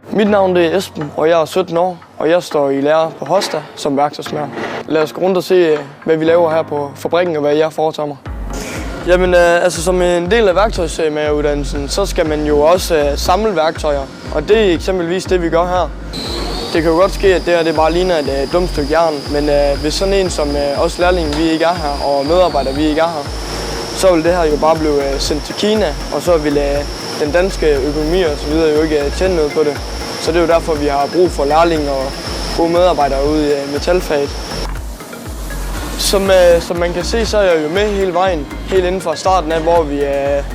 Mit navn er Esben, og jeg er 17 år, og jeg står i lære på Hosta som værktøjsmager. Lad os gå rundt og se, hvad vi laver her på fabrikken, og hvad jeg foretager mig. Jamen, som en del af værktøjsmageruddannelsen, så skal man jo også samle værktøjer, og det er eksempelvis det, vi gør her. Det kan jo godt ske, at det her det bare ligner et dumt stykke jern, men hvis sådan en som os lærlinge, vi ikke er her, og medarbejdere, vi ikke er her, så vil det her jo bare blive sendt til Kina, og så vil den danske økonomi og så videre jo ikke tjene noget på det. Så det er jo derfor, vi har brug for lærlinge og gode medarbejdere ude i metalfaget. Som man kan se, så er jeg jo med hele vejen, helt inden fra starten af,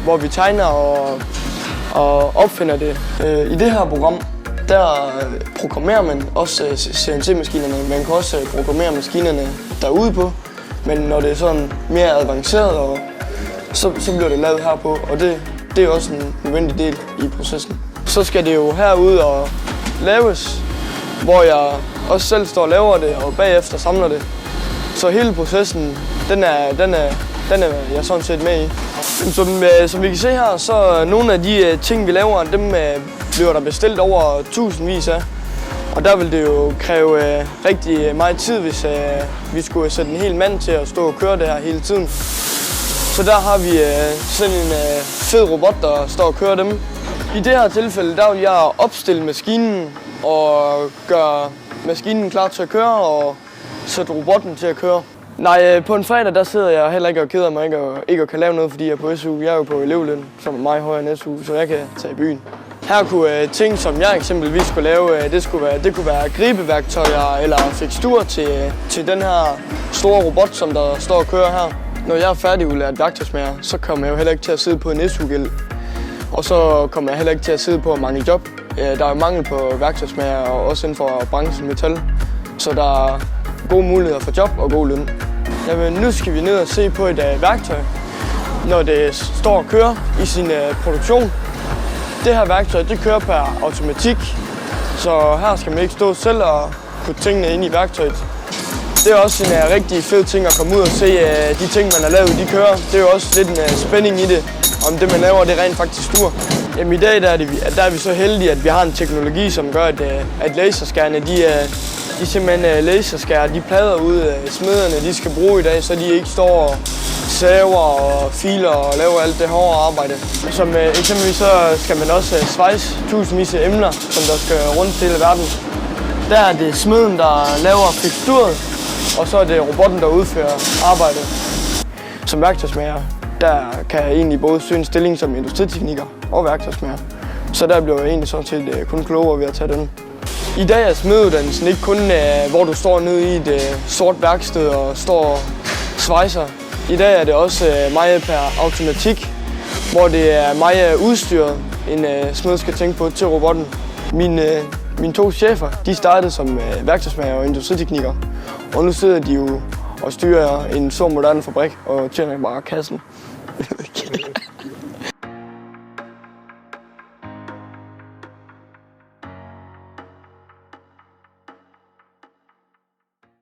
hvor vi tegner og opfinder det. I det her program, der programmerer man også CNC-maskinerne. Man kan også programmere maskinerne derude på, men når det er sådan mere avanceret, så bliver det lavet herpå, og det er også en nødvendig del i processen. Så skal det jo herude og laves, hvor jeg også selv står og laver det, og bagefter samler det. Så hele processen, den er jeg sådan set med i. Som vi kan se her, så nogle af de ting, vi laver, dem bliver der bestilt over tusindvis af. Og der vil det jo kræve rigtig meget tid, hvis vi skulle sætte en hel mand til at stå og køre det her hele tiden. Så der har vi sådan en fed robot, der står og kører dem. I det her tilfælde, der vil jeg opstille maskinen og gøre maskinen klar til at køre og sætte robotten til at køre. Nej, på en fredag, der sidder jeg heller ikke og keder mig ikke at kan lave noget, fordi jeg er på SU. Jeg er jo på elevløn, som er meget højere end SU, så jeg kan tage i byen. Her kunne ting, som jeg eksempelvis skulle lave, det kunne være gribeværktøjer eller fikstur til den her store robot, som der står og kører her. Når jeg er færdigudlært værktøjsmager, så kommer jeg jo heller ikke til at sidde på en SU-gæld. Og så kommer jeg heller ikke til at sidde på mange job. Der er mangel på værktøjsmager, og også inden for branchen metal. Så der er gode muligheder for job og god løn. Jamen, nu skal vi ned og se på et værktøj, når det står og kører i sin produktion. Det her værktøj, det kører per automatik, så her skal man ikke stå selv og putte tingene ind i værktøjet. Det er også en rigtig fed ting at komme ud og se, de ting, man har lavet, de kører. Det er jo også lidt en spænding i det, om det, man laver, det rent faktisk dur. Jamen, i dag der er vi så heldige, at vi har en teknologi, som gør, at laserskærerne, de simpelthen laserskærer de plader ud, smederne de skal bruge i dag, så de ikke står og saver og filer og laver alt det hårde arbejde. Som eksempelvis så skal man også svejse tusindvis af emner, som der skal rundt til hele verden. Der er det smeden, der laver fiksturet, og så er det robotten, der udfører arbejdet. Som værktøjsmager, der kan jeg egentlig både søge en stilling som industritekniker og værktøjsmager. Så der bliver jeg egentlig sådan set kun klogere ved at tage den. I dag er smedeuddannelsen ikke kun, hvor du står nede i et sort værksted og står og svejser. I dag er det også meget per automatik, hvor det er meget udstyret, en smed skal tænke på til robotten. Mine to chefer, de startede som værktøjsmager og industriteknikere, og nu sidder de jo og styrer en så moderne fabrik og tjener bare kassen.